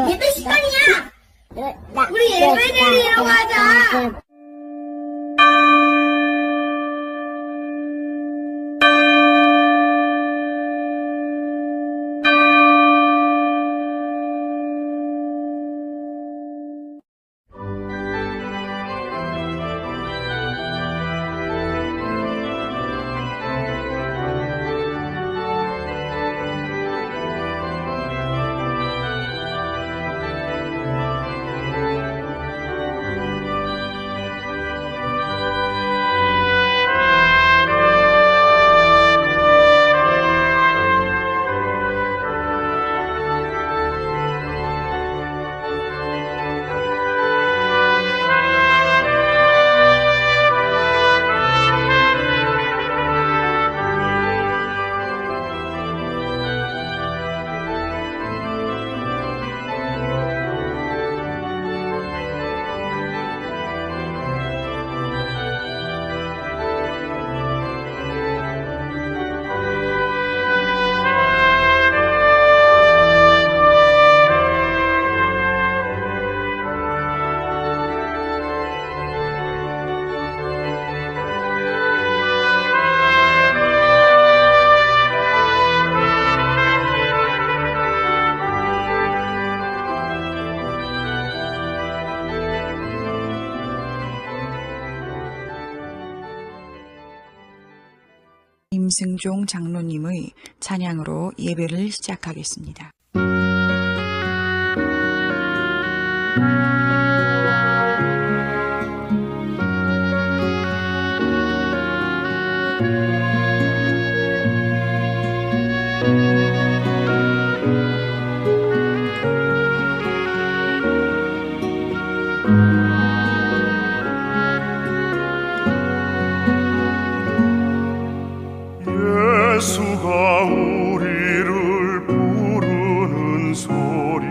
예배 시간이야! 우리 예배 드리러 가자! 임승종 장로님의 찬양으로 예배를 시작하겠습니다. 예수가 우리를 부르는 소리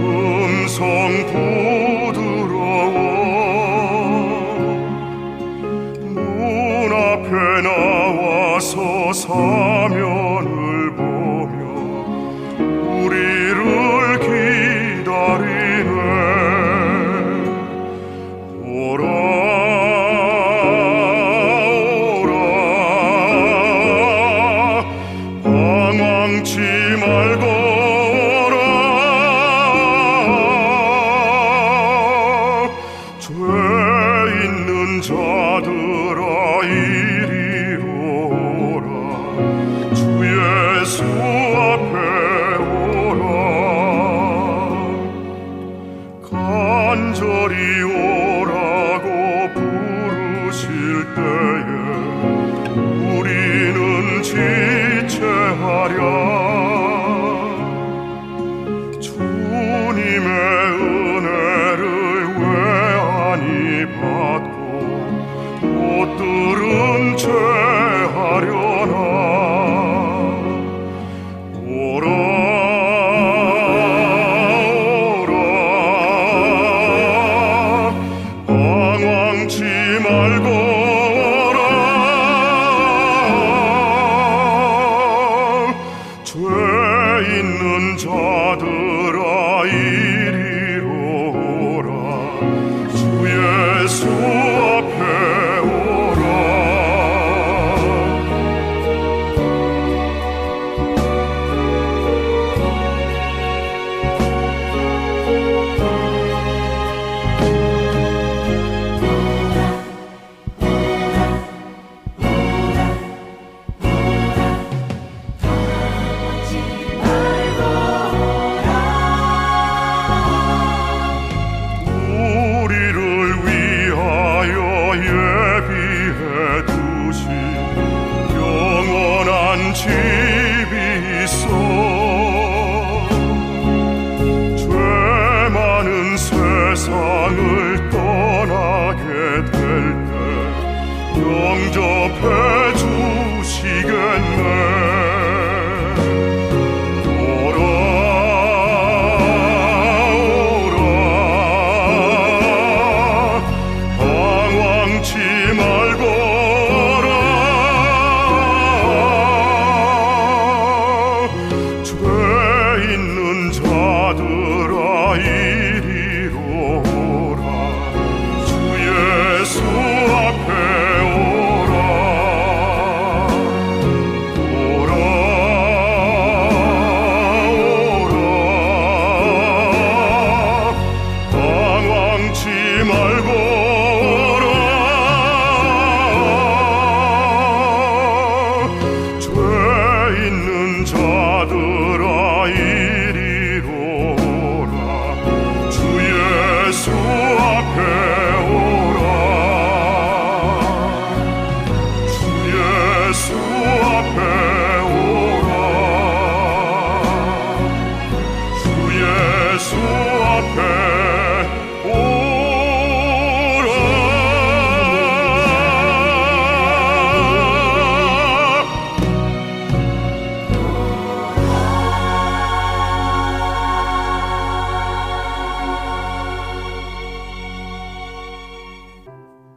음성 부드러워 눈앞에 나와서 사면을 보며 우리를 기다리네. 오라 방황치 말고 오라. 죄 있는 자들아 이리로 오라. 주 예수 앞에 오라. 간절히 오라고 부르실 때에 우리는 지체하랴. 주님의 은혜를 왜 아니 받고 못 들은 채 하려나. 오라 오라 방황치 말고 죄 있는 자들아 이리로 오라. 주 예수 앞에 오라. 우리를 위하여 예비해 두신 영원한 집이 있어. 죄 많은 세상을 떠나게 될 때 영접해 주시겠네. 오라 오라 앞에 오라 주 예수 앞에 오라 주 예수 앞에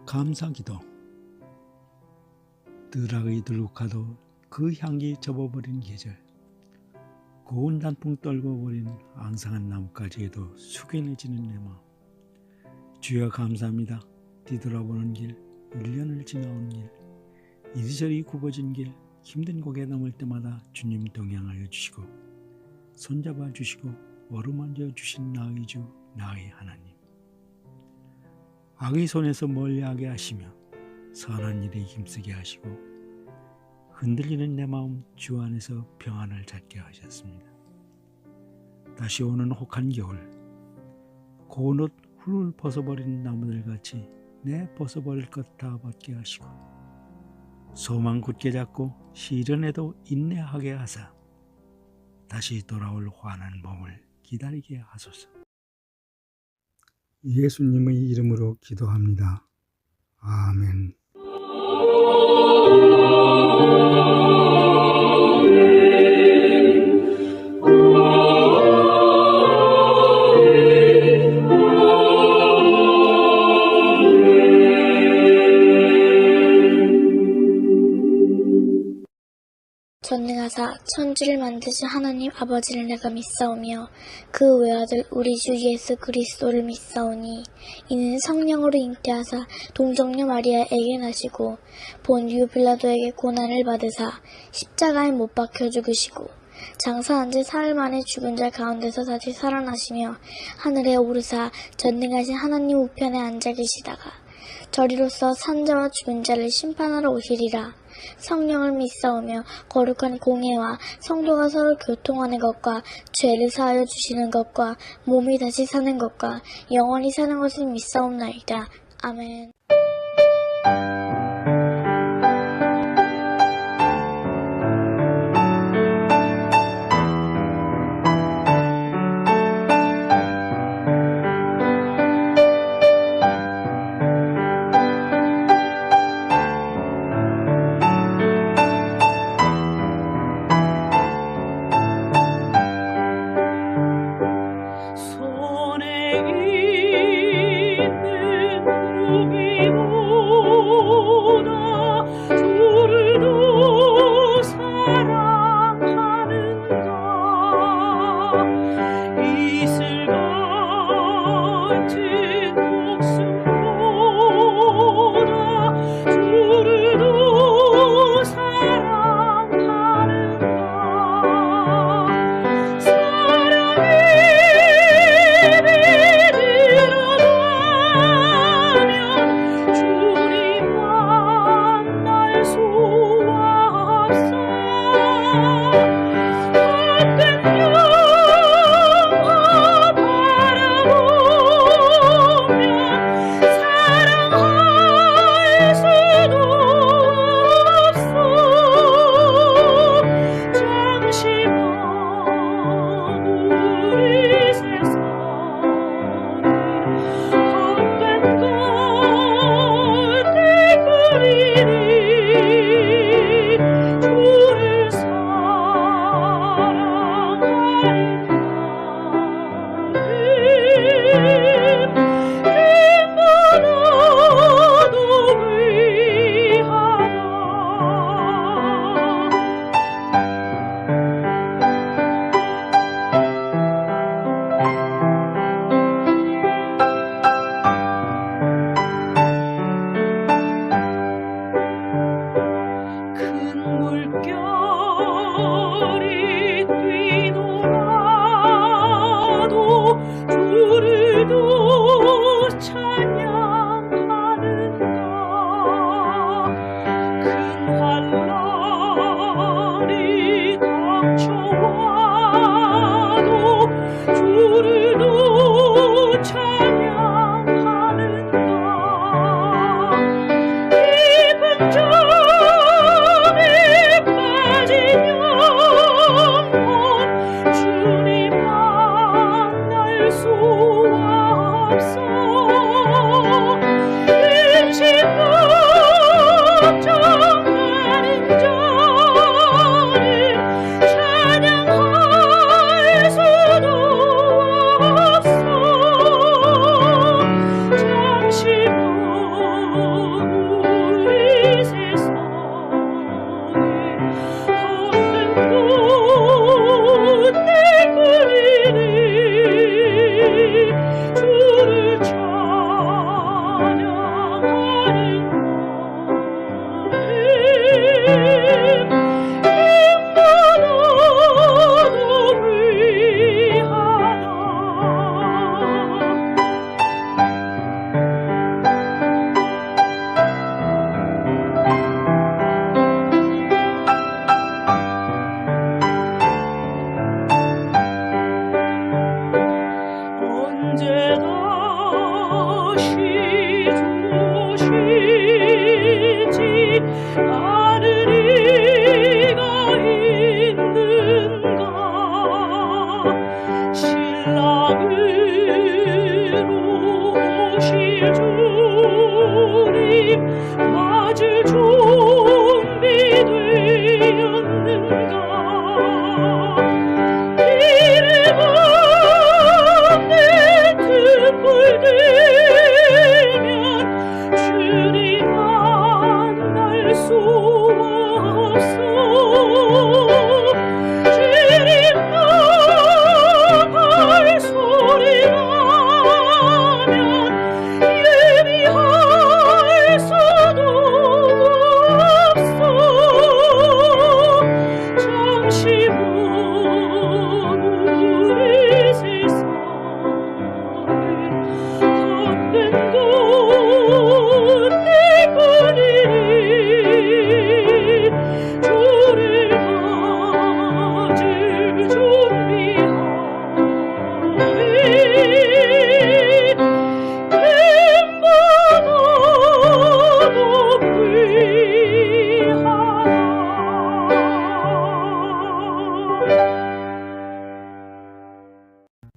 감사기도. 뜨락의 들국화도 그 향기 접어버린 계절, 고운 단풍 떨궈버린 앙상한 나뭇가지에도 숙연해지는 내 마음. 주여 감사합니다. 뒤돌아보는 길, 1년을 지나온 길, 이리저리 굽어진 길, 힘든 고개 넘을 때마다 주님 동행하여 주시고 손잡아 주시고 어루만져 주신 나의 주, 나의 하나님. 악의 손에서 멀리하게 하시며 선한 일에 힘쓰게 하시고 흔들리는 내 마음 주 안에서 평안을 찾게 하셨습니다. 다시 오는 혹한 겨울, 고운 옷 훌훌 벗어버린 나무들같이 내 벗어버릴 것 다 벗게 하시고 소망 굳게 잡고 시련에도 인내하게 하사 다시 돌아올 환한 봄을 기다리게 하소서. 예수님의 이름으로 기도합니다. 아멘. 전능하사 천지를 만드신 하나님 아버지를 내가 믿사오며 그 외아들 우리 주 예수 그리스도를 믿사오니 이는 성령으로 잉태하사 동정녀 마리아에게 나시고 본유 빌라도에게 고난을 받으사 십자가에 못 박혀 죽으시고 장사한 지 사흘 만에 죽은 자 가운데서 다시 살아나시며 하늘에 오르사 전능하신 하나님 우편에 앉아 계시다가 저리로서 산자와 죽은 자를 심판하러 오시리라. 성령을 믿사오며 거룩한 공예와 성도가 서로 교통하는 것과 죄를 사하여 주시는 것과 몸이 다시 사는 것과 영원히 사는 것을 믿사옵나이다. 아멘. 손에 있는 무기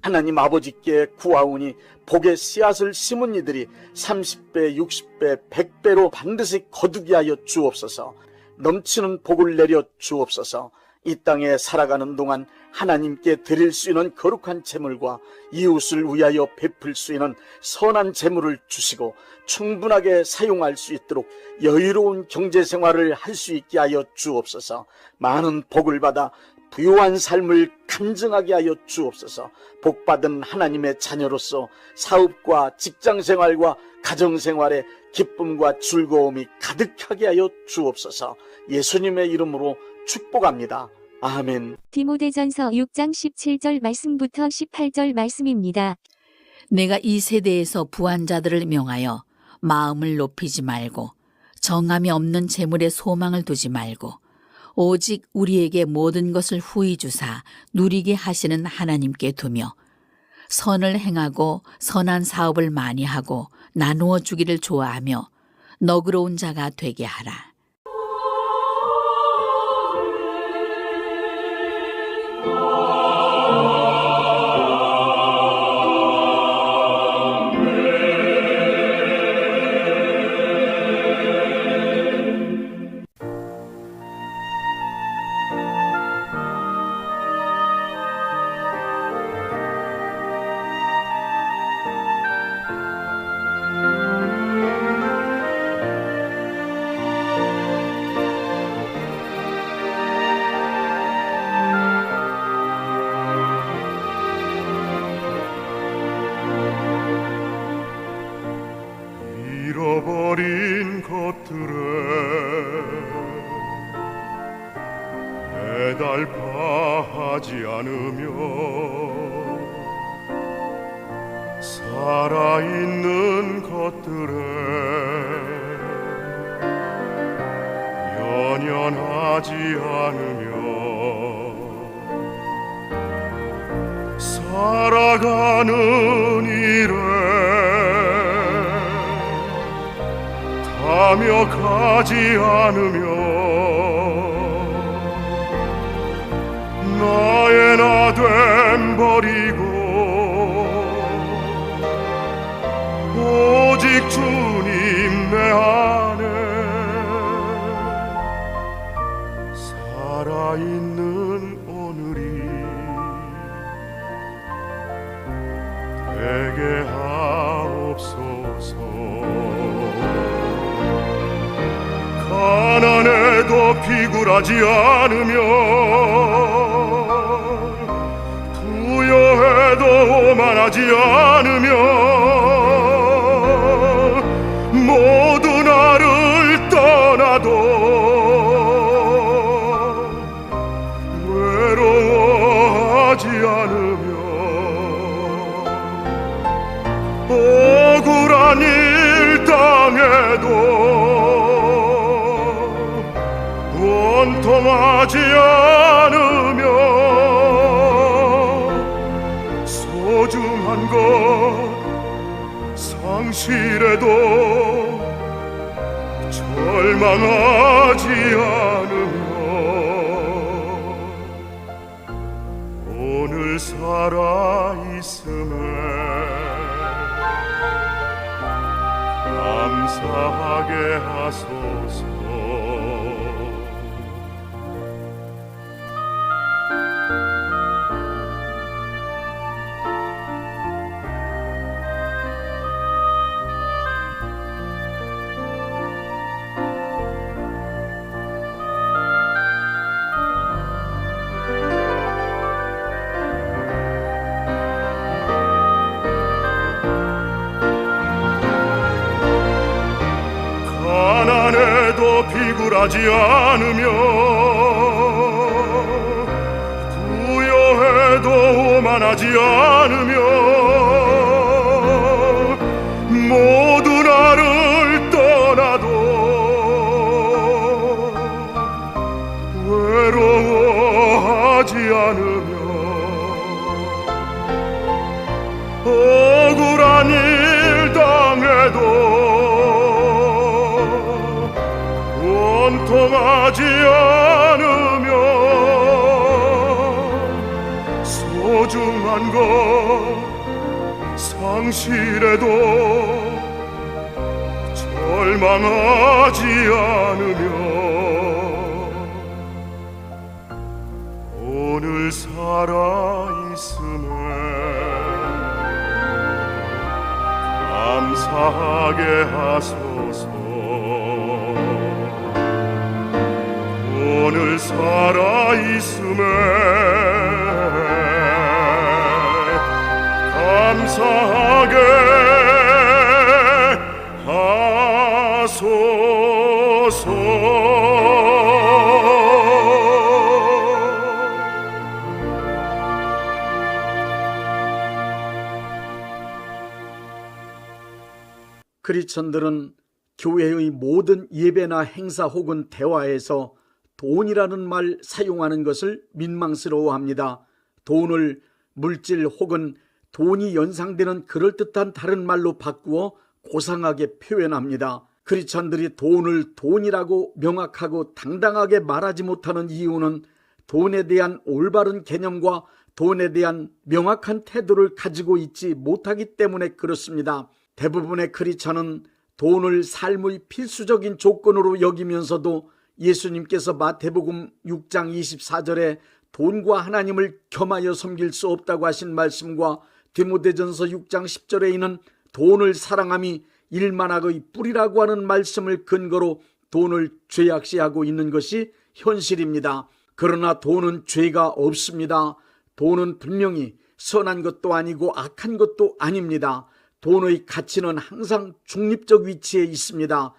하나님 아버지께 구하오니 복의 씨앗을 심은 이들이 30배, 60배, 100배로 반드시 거두게 하여 주옵소서. 넘치는 복을 내려 주옵소서. 이 땅에 살아가는 동안 하나님께 드릴 수 있는 거룩한 재물과 이웃을 위하여 베풀 수 있는 선한 재물을 주시고 충분하게 사용할 수 있도록 여유로운 경제생활을 할 수 있게 하여 주옵소서. 많은 복을 받아 부유한 삶을 간증하게 하여 주옵소서. 복받은 하나님의 자녀로서 사업과 직장생활과 가정생활에 기쁨과 즐거움이 가득하게 하여 주옵소서. 예수님의 이름으로 축복합니다. 아멘. 디모데전서 6장 17절 말씀부터 18절 말씀입니다. 내가 이 세대에서 부한 자들을 명하여 마음을 높이지 말고 정함이 없는 재물에 소망을 두지 말고 오직 우리에게 모든 것을 후히 주사 누리게 하시는 하나님께 두며 선을 행하고 선한 사업을 많이 하고 나누어 주기를 좋아하며 너그러운 자가 되게 하라. 잃어버린 것들에 애달파하지 않으며 살아있는 것들에 연연하지 않으며 살아가는 일에 탐욕하지 않으며 나의 나됨 버리고 오직 주님 내 안에 살아있는 오늘이 되게 하옵소서. 가난해도 비굴하지 않으며 부여해도 오만하지 않으며 모두 나를 떠나도 외로워하지 않으며 억울한 일 당해도 원통하지 않으며 소중한 것 상실해도 절망하지 않으며 오늘 살아있음에 감사하게 하소서. 가난해도 비굴하지 않으며 부여해도 오만하지 않으며 모두 나를 떠나도 외로워하지 않으며 억울한 일 당해도 원통하지 않으며 소중한 것 상실해도 절망하지 않으며 오늘 살아있음에 감사하게 하소서. 오늘 살아있음에 감사하게 하소서. 크리스천들은 교회의 모든 예배나 행사 혹은 대화에서 돈이라는 말 사용하는 것을 민망스러워합니다. 돈을 물질 혹은 돈이 연상되는 그럴듯한 다른 말로 바꾸어 고상하게 표현합니다. 크리스천들이 돈을 돈이라고 명확하고 당당하게 말하지 못하는 이유는 돈에 대한 올바른 개념과 돈에 대한 명확한 태도를 가지고 있지 못하기 때문에 그렇습니다. 대부분의 크리스천은 돈을 삶의 필수적인 조건으로 여기면서도 예수님께서 마태복음 6장 24절에 돈과 하나님을 겸하여 섬길 수 없다고 하신 말씀과 디모데전서 6장 10절에 있는 돈을 사랑함이 일만학의 뿌리라고 하는 말씀을 근거로 돈을 죄악시하고 있는 것이 현실입니다. 그러나 돈은 죄가 없습니다. 돈은 분명히 선한 것도 아니고 악한 것도 아닙니다. 돈의 가치는 항상 중립적 위치에 있습니다.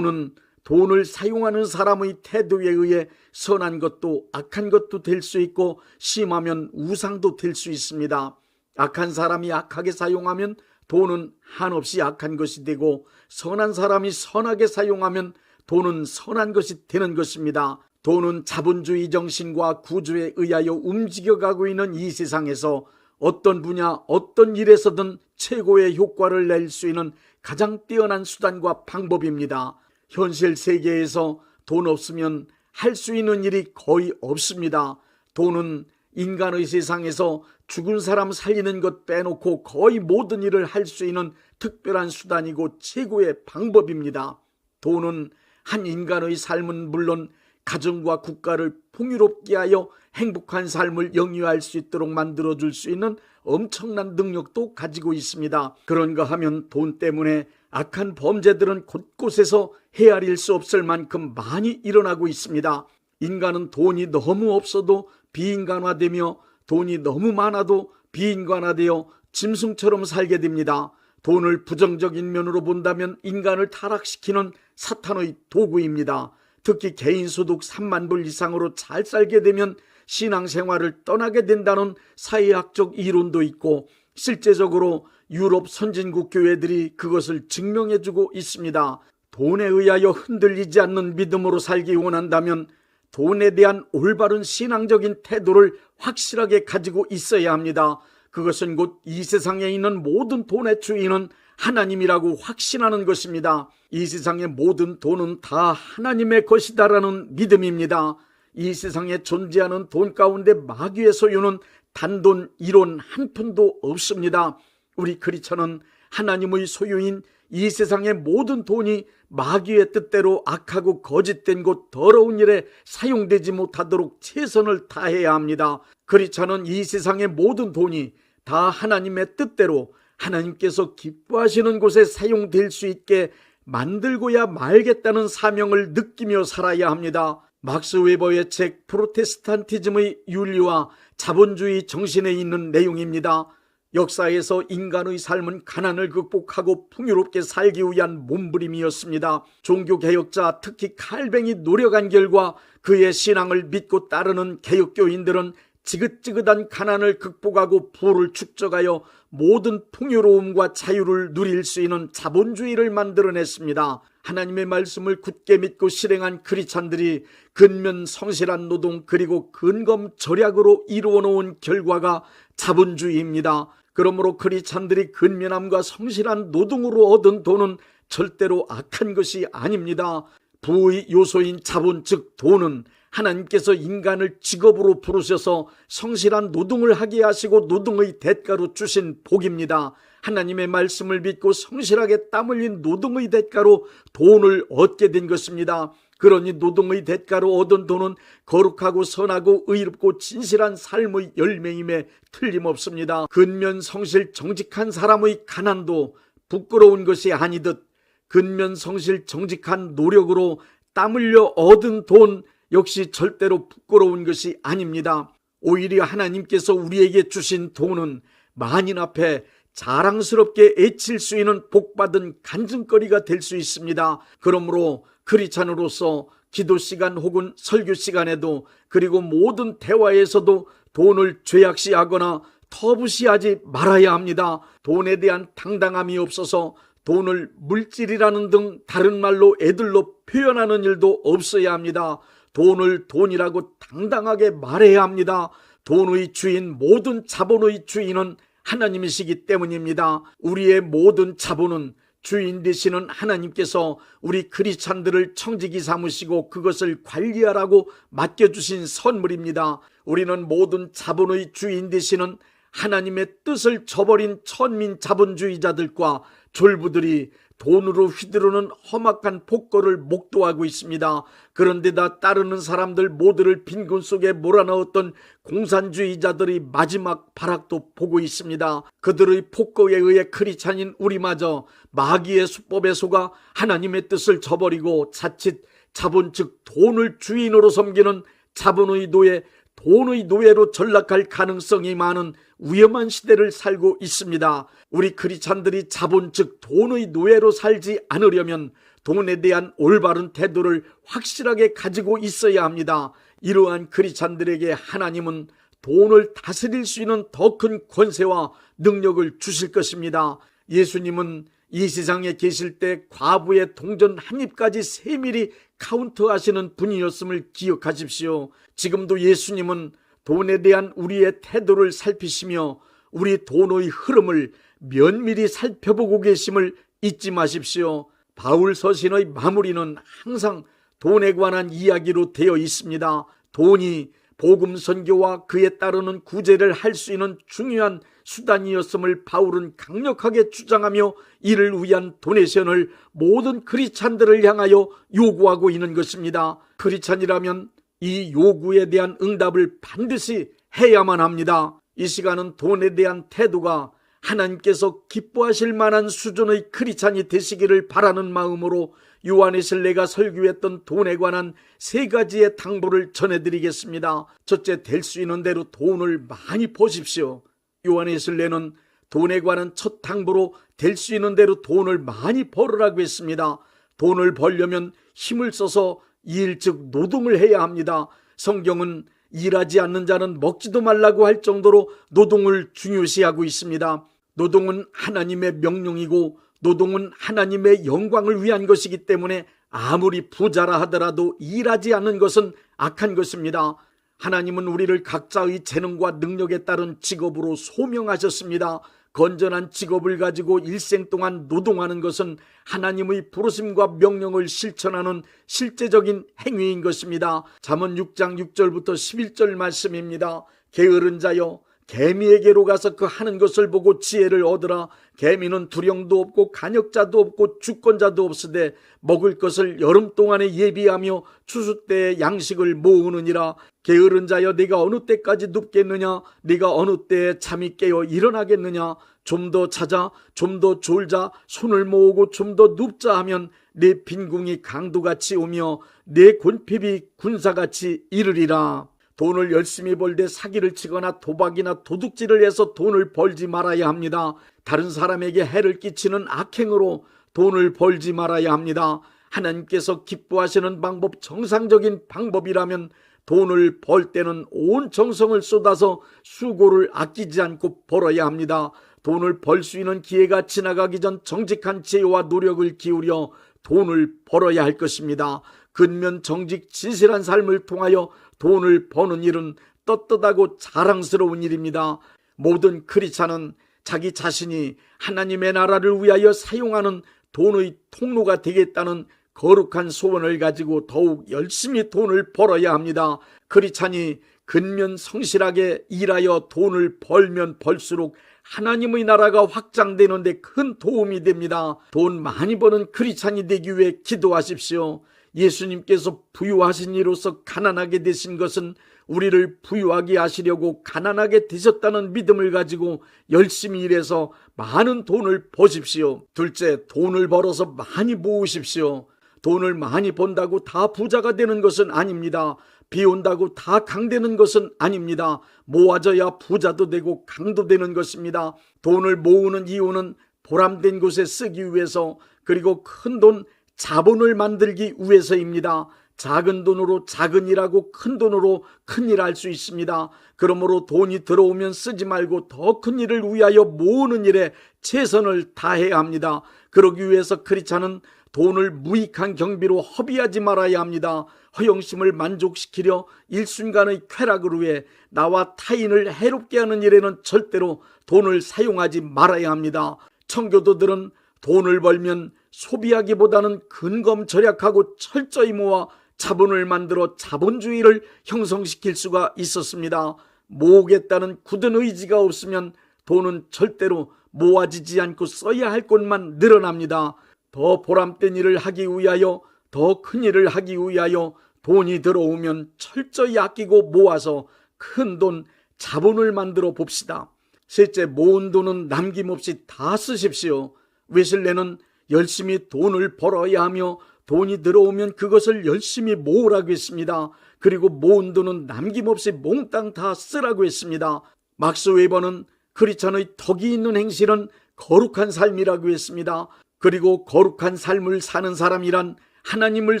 돈을 사용하는 사람의 태도에 의해 선한 것도 악한 것도 될 수 있고 심하면 우상도 될 수 있습니다. 악한 사람이 악하게 사용하면 돈은 한없이 악한 것이 되고 선한 사람이 선하게 사용하면 돈은 선한 것이 되는 것입니다. 돈은 자본주의 정신과 구조에 의하여 움직여가고 있는 이 세상에서 어떤 분야, 어떤 일에서든 최고의 효과를 낼 수 있는 가장 뛰어난 수단과 방법입니다. 현실 세계에서 돈 없으면 할 수 있는 일이 거의 없습니다. 돈은 인간의 세상에서 죽은 사람 살리는 것 빼놓고 거의 모든 일을 할 수 있는 특별한 수단이고 최고의 방법입니다. 돈은 한 인간의 삶은 물론 가정과 국가를 풍요롭게 하여 행복한 삶을 영위할 수 있도록 만들어줄 수 있는 엄청난 능력도 가지고 있습니다. 그런가 하면 돈 때문에 악한 범죄들은 곳곳에서 헤아릴 수 없을 만큼 많이 일어나고 있습니다. 인간은 돈이 너무 없어도 비인간화되며 돈이 너무 많아도 비인간화되어 짐승처럼 살게 됩니다. 돈을 부정적인 면으로 본다면 인간을 타락시키는 사탄의 도구입니다. 특히 개인소득 3만 불 이상으로 잘 살게 되면 신앙생활을 떠나게 된다는 사회학적 이론도 있고 실제적으로 유럽 선진국 교회들이 그것을 증명해주고 있습니다. 돈에 의하여 흔들리지 않는 믿음으로 살기 원한다면 돈에 대한 올바른 신앙적인 태도를 확실하게 가지고 있어야 합니다. 그것은 곧 이 세상에 있는 모든 돈의 주인은 하나님이라고 확신하는 것입니다. 이 세상의 모든 돈은 다 하나님의 것이다라는 믿음입니다. 이 세상에 존재하는 돈 가운데 마귀의 소유는 단돈 1원 한 푼도 없습니다. 우리 크리스천은 하나님의 소유인 이 세상의 모든 돈이 마귀의 뜻대로 악하고 거짓된 곳 더러운 일에 사용되지 못하도록 최선을 다해야 합니다. 크리스천은 이 세상의 모든 돈이 다 하나님의 뜻대로 하나님께서 기뻐하시는 곳에 사용될 수 있게 만들고야 말겠다는 사명을 느끼며 살아야 합니다. 막스 웨버의 책 프로테스탄티즘의 윤리와 자본주의 정신에 있는 내용입니다. 역사에서 인간의 삶은 가난을 극복하고 풍요롭게 살기 위한 몸부림이었습니다. 종교개혁자 특히 칼뱅이 노력한 결과 그의 신앙을 믿고 따르는 개혁교인들은 지긋지긋한 가난을 극복하고 부를 축적하여 모든 풍요로움과 자유를 누릴 수 있는 자본주의를 만들어냈습니다. 하나님의 말씀을 굳게 믿고 실행한 크리스찬들이 근면 성실한 노동 그리고 근검 절약으로 이루어놓은 결과가 자본주의입니다. 그러므로 크리스찬들이 근면함과 성실한 노동으로 얻은 돈은 절대로 악한 것이 아닙니다. 부의 요소인 자본 즉 돈은 하나님께서 인간을 직업으로 부르셔서 성실한 노동을 하게 하시고 노동의 대가로 주신 복입니다. 하나님의 말씀을 믿고 성실하게 땀 흘린 노동의 대가로 돈을 얻게 된 것입니다. 그러니 노동의 대가로 얻은 돈은 거룩하고 선하고 의롭고 진실한 삶의 열매임에 틀림없습니다. 근면 성실 정직한 사람의 가난도 부끄러운 것이 아니듯 근면 성실 정직한 노력으로 땀 흘려 얻은 돈 역시 절대로 부끄러운 것이 아닙니다. 오히려 하나님께서 우리에게 주신 돈은 만인 앞에 자랑스럽게 애칠 수 있는 복받은 간증거리가 될 수 있습니다. 그러므로 크리스찬으로서 기도 시간 혹은 설교 시간에도 그리고 모든 대화에서도 돈을 죄악시하거나 터부시하지 말아야 합니다. 돈에 대한 당당함이 없어서 돈을 물질이라는 등 다른 말로 애들로 표현하는 일도 없어야 합니다. 돈을 돈이라고 당당하게 말해야 합니다. 돈의 주인, 모든 자본의 주인은 하나님이시기 때문입니다. 우리의 모든 자본은 주인 되시는 하나님께서 우리 크리스찬들을 청지기 삼으시고 그것을 관리하라고 맡겨주신 선물입니다. 우리는 모든 자본의 주인 되시는 하나님의 뜻을 저버린 천민 자본주의자들과 졸부들이 돈으로 휘두르는 험악한 폭거를 목도하고 있습니다. 그런데다 따르는 사람들 모두를 빈곤 속에 몰아넣었던 공산주의자들이 마지막 발악도 보고 있습니다. 그들의 폭거에 의해 크리스찬인 우리마저 마귀의 수법에 속아 하나님의 뜻을 저버리고 자칫 자본 즉 돈을 주인으로 섬기는 자본의 노예, 돈의 노예로 전락할 가능성이 많은 위험한 시대를 살고 있습니다. 우리 크리스찬들이 자본 즉 돈의 노예로 살지 않으려면 돈에 대한 올바른 태도를 확실하게 가지고 있어야 합니다. 이러한 크리스찬들에게 하나님은 돈을 다스릴 수 있는 더 큰 권세와 능력을 주실 것입니다. 예수님은 이 세상에 계실 때 과부의 동전 한 입까지 세밀히 카운트하시는 분이었음을 기억하십시오. 지금도 예수님은 돈에 대한 우리의 태도를 살피시며 우리 돈의 흐름을 면밀히 살펴보고 계심을 잊지 마십시오. 바울 서신의 마무리는 항상 돈에 관한 이야기로 되어 있습니다. 돈이 복음 선교와 그에 따르는 구제를 할 수 있는 중요한 수단이었음을 바울은 강력하게 주장하며 이를 위한 도네이션을 모든 크리스찬들을 향하여 요구하고 있는 것입니다. 크리스찬이라면 이 요구에 대한 응답을 반드시 해야만 합니다. 이 시간은 돈에 대한 태도가 하나님께서 기뻐하실 만한 수준의 크리스찬이 되시기를 바라는 마음으로 요한에슬레가 설교했던 돈에 관한 3가지의 당부를 전해드리겠습니다. 첫째, 될 수 있는 대로 돈을 많이 버십시오. 요한에슬레는 돈에 관한 첫 당부로 될 수 있는 대로 돈을 많이 벌으라고 했습니다. 돈을 벌려면 힘을 써서 일 즉 노동을 해야 합니다. 성경은 일하지 않는 자는 먹지도 말라고 할 정도로 노동을 중요시하고 있습니다. 노동은 하나님의 명령이고 노동은 하나님의 영광을 위한 것이기 때문에 아무리 부자라 하더라도 일하지 않는 것은 악한 것입니다. 하나님은 우리를 각자의 재능과 능력에 따른 직업으로 소명하셨습니다. 건전한 직업을 가지고 일생 동안 노동하는 것은 하나님의 부르심과 명령을 실천하는 실제적인 행위인 것입니다. 잠언 6장 6절부터 11절 말씀입니다. 게으른 자여, 개미에게로 가서 그 하는 것을 보고 지혜를 얻으라. 개미는 두령도 없고 간역자도 없고 주권자도 없으되 먹을 것을 여름 동안에 예비하며 추수 때에 양식을 모으느니라. 게으른 자여, 네가 어느 때까지 눕겠느냐? 네가 어느 때에 잠이 깨어 일어나겠느냐? 좀 더 자자, 좀 더 졸자, 손을 모으고 좀 더 눕자 하면 네 빈궁이 강도같이 오며 네 곤핍이 군사같이 이르리라. 돈을 열심히 벌되 사기를 치거나 도박이나 도둑질을 해서 돈을 벌지 말아야 합니다. 다른 사람에게 해를 끼치는 악행으로 돈을 벌지 말아야 합니다. 하나님께서 기뻐하시는 방법, 정상적인 방법이라면 돈을 벌 때는 온 정성을 쏟아서 수고를 아끼지 않고 벌어야 합니다. 돈을 벌 수 있는 기회가 지나가기 전 정직한 지혜와 노력을 기울여 돈을 벌어야 할 것입니다. 근면 정직 진실한 삶을 통하여 돈을 버는 일은 떳떳하고 자랑스러운 일입니다. 모든 크리스찬은 자기 자신이 하나님의 나라를 위하여 사용하는 돈의 통로가 되겠다는 거룩한 소원을 가지고 더욱 열심히 돈을 벌어야 합니다. 크리스찬이 근면 성실하게 일하여 돈을 벌면 벌수록 하나님의 나라가 확장되는 데 큰 도움이 됩니다. 돈 많이 버는 크리스찬이 되기 위해 기도하십시오. 예수님께서 부유하신 이로서 가난하게 되신 것은 우리를 부유하게 하시려고 가난하게 되셨다는 믿음을 가지고 열심히 일해서 많은 돈을 버십시오. 둘째, 돈을 벌어서 많이 모으십시오. 돈을 많이 번다고 다 부자가 되는 것은 아닙니다. 비 온다고 다 강되는 것은 아닙니다. 모아져야 부자도 되고 강도 되는 것입니다. 돈을 모으는 이유는 보람된 곳에 쓰기 위해서, 그리고 큰 돈, 자본을 만들기 위해서입니다. 작은 돈으로 작은 일하고 큰 돈으로 큰 일 할 수 있습니다. 그러므로 돈이 들어오면 쓰지 말고 더 큰 일을 위하여 모으는 일에 최선을 다해야 합니다. 그러기 위해서 크리스찬은 돈을 무익한 경비로 허비하지 말아야 합니다. 허영심을 만족시키려 일순간의 쾌락을 위해 나와 타인을 해롭게 하는 일에는 절대로 돈을 사용하지 말아야 합니다. 청교도들은 돈을 벌면 소비하기보다는 근검절약하고 철저히 모아 자본을 만들어 자본주의를 형성시킬 수가 있었습니다. 모으겠다는 굳은 의지가 없으면 돈은 절대로 모아지지 않고 써야 할 곳만 늘어납니다. 더 보람된 일을 하기 위하여, 더 큰 일을 하기 위하여 돈이 들어오면 철저히 아끼고 모아서 큰 돈, 자본을 만들어 봅시다. 셋째, 모은 돈은 남김없이 다 쓰십시오. 웨슬레는 열심히 돈을 벌어야 하며 돈이 들어오면 그것을 열심히 모으라고 했습니다. 그리고 모은 돈은 남김없이 몽땅 다 쓰라고 했습니다. 막스 웨버는 크리스찬의 덕이 있는 행실은 거룩한 삶이라고 했습니다. 그리고 거룩한 삶을 사는 사람이란 하나님을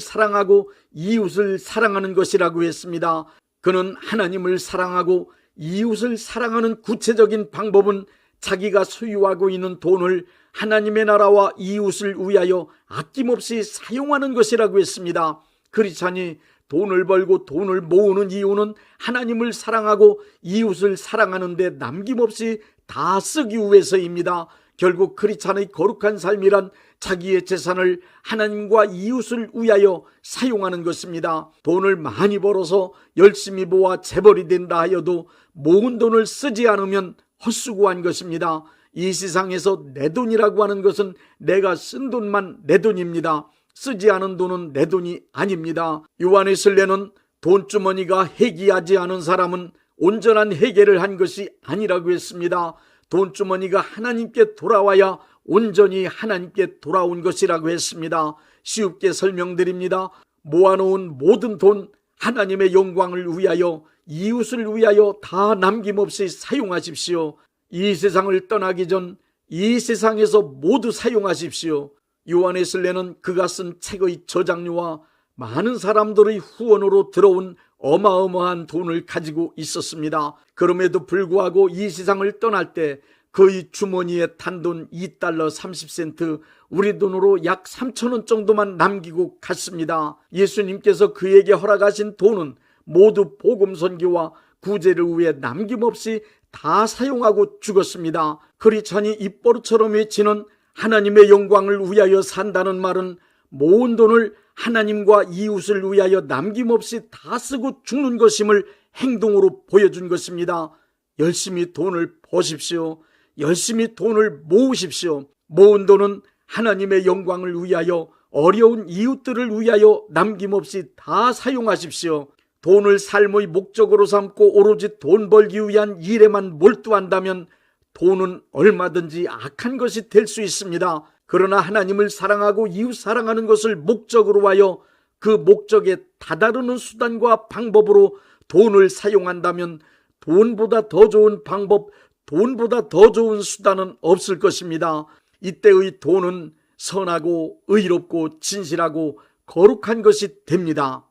사랑하고 이웃을 사랑하는 것이라고 했습니다. 그는 하나님을 사랑하고 이웃을 사랑하는 구체적인 방법은 자기가 소유하고 있는 돈을 하나님의 나라와 이웃을 위하여 아낌없이 사용하는 것이라고 했습니다. 크리스찬이 돈을 벌고 돈을 모으는 이유는 하나님을 사랑하고 이웃을 사랑하는 데 남김없이 다 쓰기 위해서입니다. 결국 크리스찬의 거룩한 삶이란 자기의 재산을 하나님과 이웃을 위하여 사용하는 것입니다. 돈을 많이 벌어서 열심히 모아 재벌이 된다 하여도 모은 돈을 쓰지 않으면 헛수고한 것입니다. 이 세상에서 내 돈이라고 하는 것은 내가 쓴 돈만 내 돈입니다. 쓰지 않은 돈은 내 돈이 아닙니다. 요한웨슬레는 돈주머니가 해기하지 않은 사람은 온전한 해결을 한 것이 아니라고 했습니다. 돈주머니가 하나님께 돌아와야 온전히 하나님께 돌아온 것이라고 했습니다. 쉽게 설명드립니다. 모아놓은 모든 돈, 하나님의 영광을 위하여, 이웃을 위하여 다 남김없이 사용하십시오. 이 세상을 떠나기 전 이 세상에서 모두 사용하십시오. 요한웨슬레는 그가 쓴 책의 저작료와 많은 사람들의 후원으로 들어온 어마어마한 돈을 가지고 있었습니다. 그럼에도 불구하고 이 세상을 떠날 때 그의 주머니에 단돈 $2 30센트, 우리 돈으로 약 3,000원 정도만 남기고 갔습니다. 예수님께서 그에게 허락하신 돈은 모두 복음 선교와 구제를 위해 남김없이 다 사용하고 죽었습니다. 크리스찬이 입버릇처럼 외치는 하나님의 영광을 위하여 산다는 말은 모은 돈을 하나님과 이웃을 위하여 남김없이 다 쓰고 죽는 것임을 행동으로 보여준 것입니다. 열심히 돈을 버십시오. 열심히 돈을 모으십시오. 모은 돈은 하나님의 영광을 위하여, 어려운 이웃들을 위하여 남김없이 다 사용하십시오. 돈을 삶의 목적으로 삼고 오로지 돈 벌기 위한 일에만 몰두한다면 돈은 얼마든지 악한 것이 될 수 있습니다. 그러나 하나님을 사랑하고 이웃 사랑하는 것을 목적으로 하여 그 목적에 다다르는 수단과 방법으로 돈을 사용한다면 돈보다 더 좋은 방법, 돈보다 더 좋은 수단은 없을 것입니다. 이때의 돈은 선하고 의롭고 진실하고 거룩한 것이 됩니다.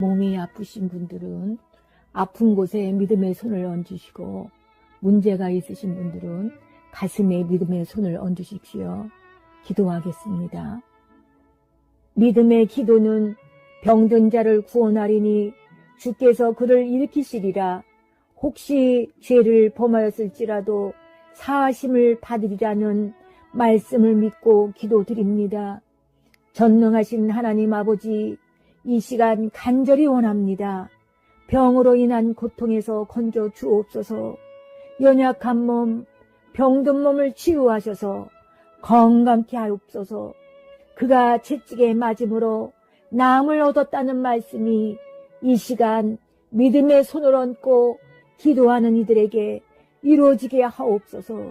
몸이 아프신 분들은 아픈 곳에 믿음의 손을 얹으시고, 문제가 있으신 분들은 가슴에 믿음의 손을 얹으십시오. 기도하겠습니다. 믿음의 기도는 병든 자를 구원하리니 주께서 그를 일으키시리라. 혹시 죄를 범하였을지라도 사하심을 받으리라는 말씀을 믿고 기도드립니다. 전능하신 하나님 아버지, 이 시간 간절히 원합니다. 병으로 인한 고통에서 건져 주옵소서. 연약한 몸, 병든 몸을 치유하셔서 건강케 하옵소서. 그가 채찍에 맞음으로 나음을 얻었다는 말씀이 이 시간 믿음의 손을 얹고 기도하는 이들에게 이루어지게 하옵소서.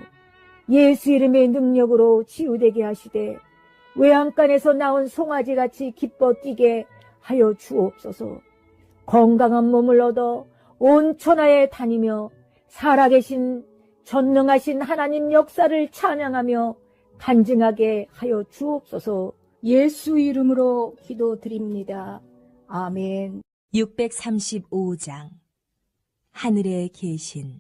예수 이름의 능력으로 치유되게 하시되 외양간에서 나온 송아지같이 기뻐 뛰게 하여 주옵소서. 건강한 몸을 얻어 온 천하에 다니며 살아계신 전능하신 하나님 역사를 찬양하며 간증하게 하여 주옵소서. 예수 이름으로 기도드립니다. 아멘. 635장 하늘에 계신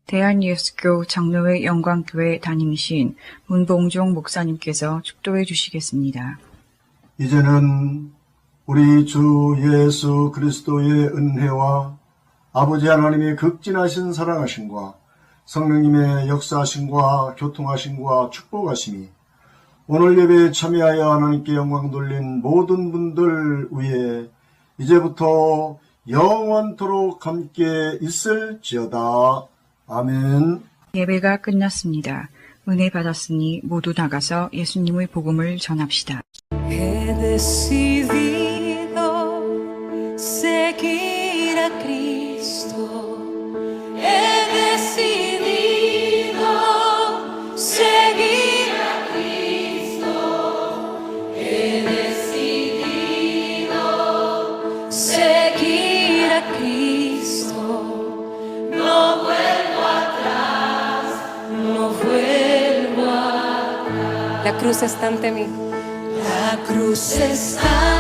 대한예수교 장로회 영광교회 담임이신 문봉종 목사님께서 축도해 주시겠습니다. 이제는 우리 주 예수 그리스도의 은혜와 아버지 하나님의 극진하신 사랑하심과 성령님의 역사하심과 교통하심과 축복하심이 오늘 예배에 참여하여 하나님께 영광 돌린 모든 분들 위에 이제부터 영원토록 함께 있을지어다. 아멘. 예배가 끝났습니다. 은혜 받았으니 모두 나가서 예수님의 복음을 전합시다. He decidido seguir a Cristo. He decidido seguir a Cristo. He decidido seguir a Cristo. No vuelvo atrás, no vuelvo atrás. La cruz está ante mí. La cruz está